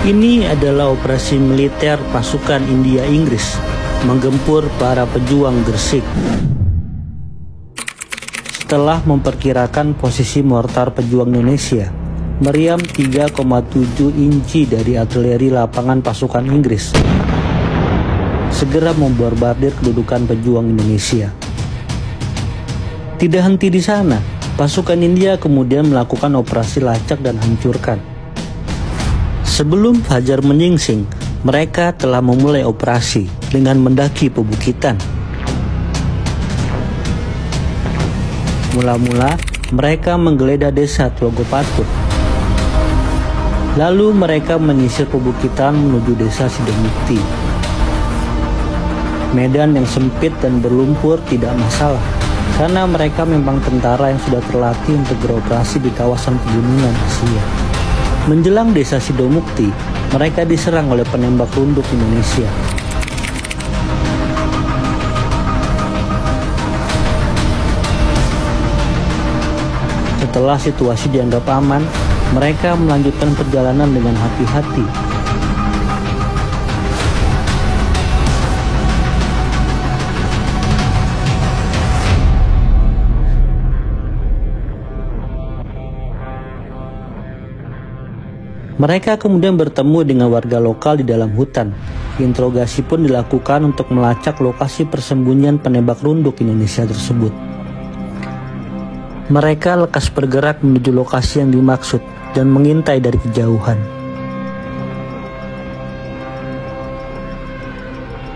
Ini adalah operasi militer pasukan India Inggris menggempur para pejuang Gresik. Setelah memperkirakan posisi mortar pejuang Indonesia, meriam 3,7 inci dari artileri lapangan pasukan Inggris segera membombardir kedudukan pejuang Indonesia. Tidak henti di sana, pasukan India kemudian melakukan operasi lacak dan hancurkan. Sebelum fajar menyingsing, mereka telah memulai operasi dengan mendaki pebukitan. Mula-mula, mereka menggeledah desa Tlogopatut. Lalu mereka menyisir pebukitan menuju desa Sidomukti. Medan yang sempit dan berlumpur tidak masalah, karena mereka memang tentara yang sudah terlatih untuk beroperasi di kawasan pegunungan Asia. Menjelang desa Sidomukti, mereka diserang oleh penembak runduk Indonesia. Setelah situasi dianggap aman, mereka melanjutkan perjalanan dengan hati-hati. Mereka kemudian bertemu dengan warga lokal di dalam hutan. Interogasi pun dilakukan untuk melacak lokasi persembunyian penembak runduk Indonesia tersebut. Mereka lekas bergerak menuju lokasi yang dimaksud dan mengintai dari kejauhan.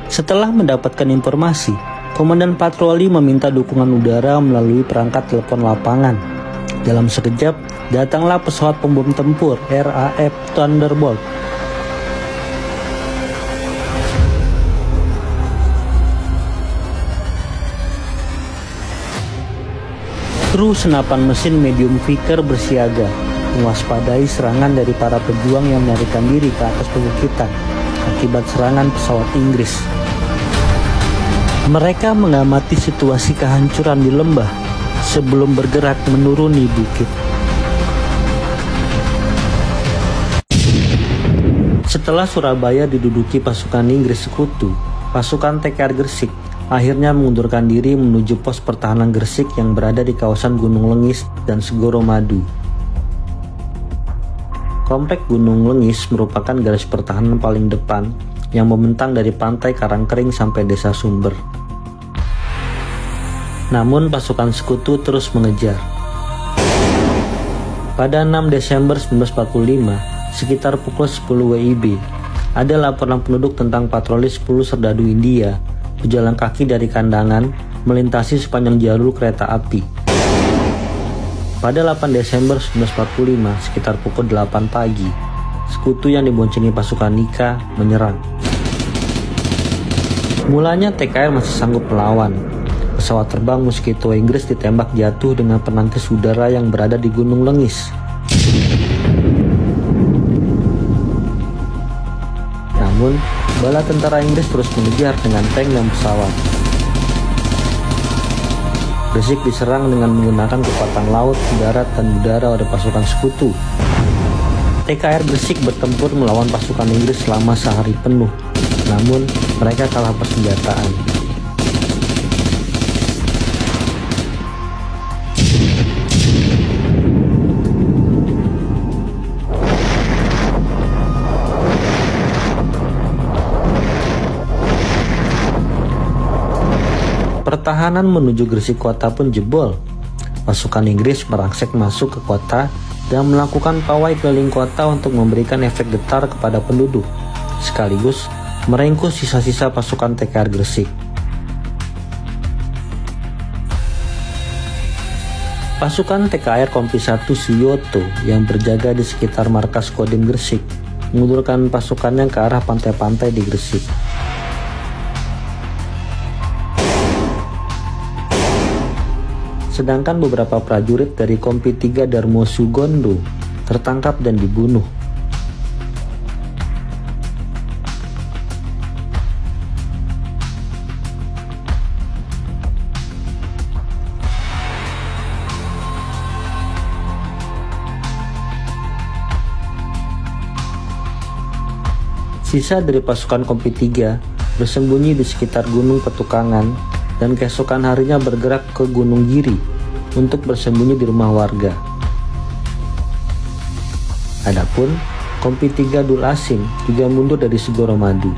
Setelah mendapatkan informasi, Komandan Patroli meminta dukungan udara melalui perangkat telepon lapangan. Dalam sekejap, datanglah pesawat pembom tempur RAF Thunderbolt. Kru senapan mesin medium Vickers bersiaga, mewaspadai serangan dari para pejuang yang melarikan diri ke atas pebukitan akibat serangan pesawat Inggris. Mereka mengamati situasi kehancuran di lembah sebelum bergerak menuruni bukit. Setelah Surabaya diduduki pasukan Inggris Sekutu, pasukan TKR Gresik akhirnya mengundurkan diri menuju pos pertahanan Gresik yang berada di kawasan Gunung Lengis dan Segoro Madu. Komplek Gunung Lengis merupakan garis pertahanan paling depan yang membentang dari pantai Karangkering sampai desa Sumber. Namun pasukan Sekutu terus mengejar. Pada 6 Desember 1945, sekitar pukul 10 WIB, ada laporan penduduk tentang patroli 10 serdadu India berjalan kaki dari Kandangan melintasi sepanjang jalur kereta api. Pada 8 Desember 1945, sekitar pukul 8 pagi, Sekutu yang diboncengi pasukan Nika menyerang. Mulanya TKR masih sanggup melawan. Pesawat terbang Mosquito Inggris ditembak jatuh dengan penangkis udara yang berada di Gunung Lengis. Namun, bala tentara Inggris terus mengejar dengan tank dan pesawat. Gresik diserang dengan menggunakan kekuatan laut, darat, dan udara oleh pasukan Sekutu. TKR Gresik bertempur melawan pasukan Inggris selama sehari penuh, namun mereka kalah persenjataan. Pertahanan menuju Gresik kota pun jebol. Pasukan Inggris merangsek masuk ke kota dan melakukan pawai keliling kota untuk memberikan efek getar kepada penduduk, sekaligus meringkus sisa-sisa pasukan TKR Gresik. Pasukan TKR Kompi 1 Suyoto yang berjaga di sekitar markas Kodim Gresik mengundurkan pasukannya ke arah pantai-pantai di Gresik. Sedangkan beberapa prajurit dari Kompi 3 Darmo Sugondo tertangkap dan dibunuh. Sisa dari pasukan Kompi 3 bersembunyi di sekitar Gunung Petukangan dan keesokan harinya bergerak ke Gunung Giri untuk bersembunyi di rumah warga. Adapun Kompi 3 Dul Asing juga mundur dari Segoromadu.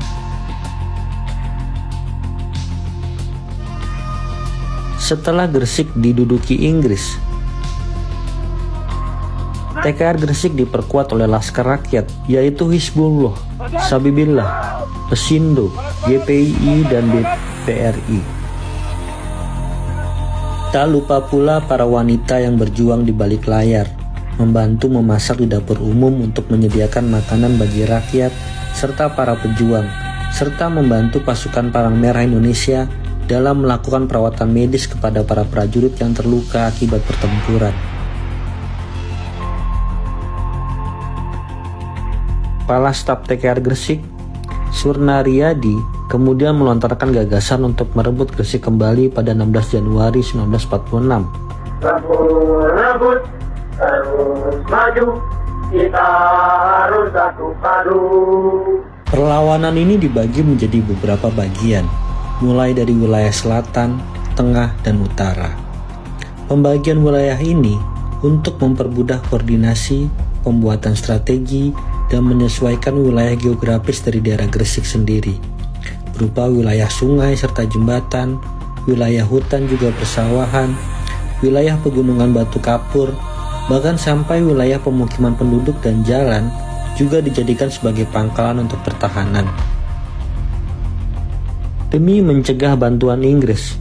Setelah Gresik diduduki Inggris, TKR Gresik diperkuat oleh Laskar Rakyat, yaitu Hizbullah, Sabibillah, Pesindo, GPII, dan BPRI. Tak lupa pula para wanita yang berjuang di balik layar, membantu memasak di dapur umum untuk menyediakan makanan bagi rakyat, serta para pejuang, serta membantu pasukan Palang Merah Indonesia dalam melakukan perawatan medis kepada para prajurit yang terluka akibat pertempuran. Kepala Staf TKR Gresik, Surnariyadi, kemudian melontarkan gagasan untuk merebut Gresik kembali pada 16 Januari 1946. Rebut, terus maju, kita harus satu padu. Perlawanan ini dibagi menjadi beberapa bagian, mulai dari wilayah selatan, tengah, dan utara. Pembagian wilayah ini untuk mempermudah koordinasi, pembuatan strategi, dan menyesuaikan wilayah geografis dari daerah Gresik sendiri, berupa wilayah sungai serta jembatan, wilayah hutan juga persawahan, wilayah pegunungan batu kapur, bahkan sampai wilayah pemukiman penduduk dan jalan juga dijadikan sebagai pangkalan untuk pertahanan. Demi mencegah bantuan Inggris,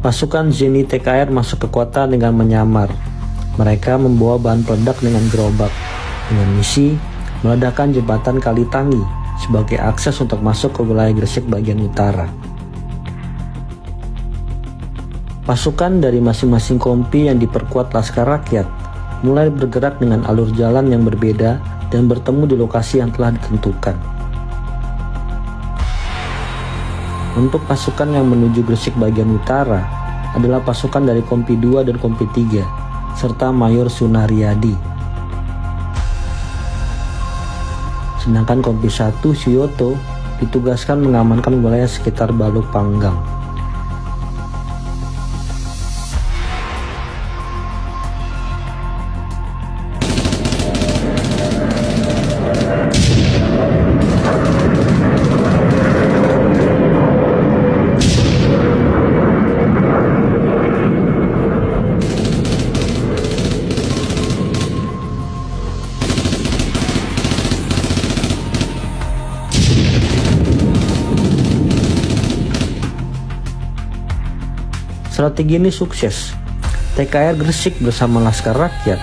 pasukan Zeni TKR masuk ke kota dengan menyamar. Mereka membawa bahan peledak dengan gerobak, dengan misi meledakkan jembatan Kalitangi sebagai akses untuk masuk ke wilayah Gresik bagian utara. Pasukan dari masing-masing kompi yang diperkuat Laskar Rakyat mulai bergerak dengan alur jalan yang berbeda dan bertemu di lokasi yang telah ditentukan. Untuk pasukan yang menuju Gresik bagian utara adalah pasukan dari Kompi 2 dan Kompi 3 serta Mayor Sunariyadi. Sedangkan Kompi 1 Suyoto ditugaskan mengamankan wilayah sekitar Balok Panggang. Strategi ini sukses. TKR Gresik bersama Laskar Rakyat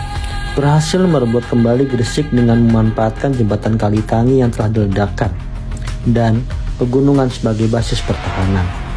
berhasil merebut kembali Gresik dengan memanfaatkan jembatan Kalitangi yang telah diledakkan dan pegunungan sebagai basis pertahanan.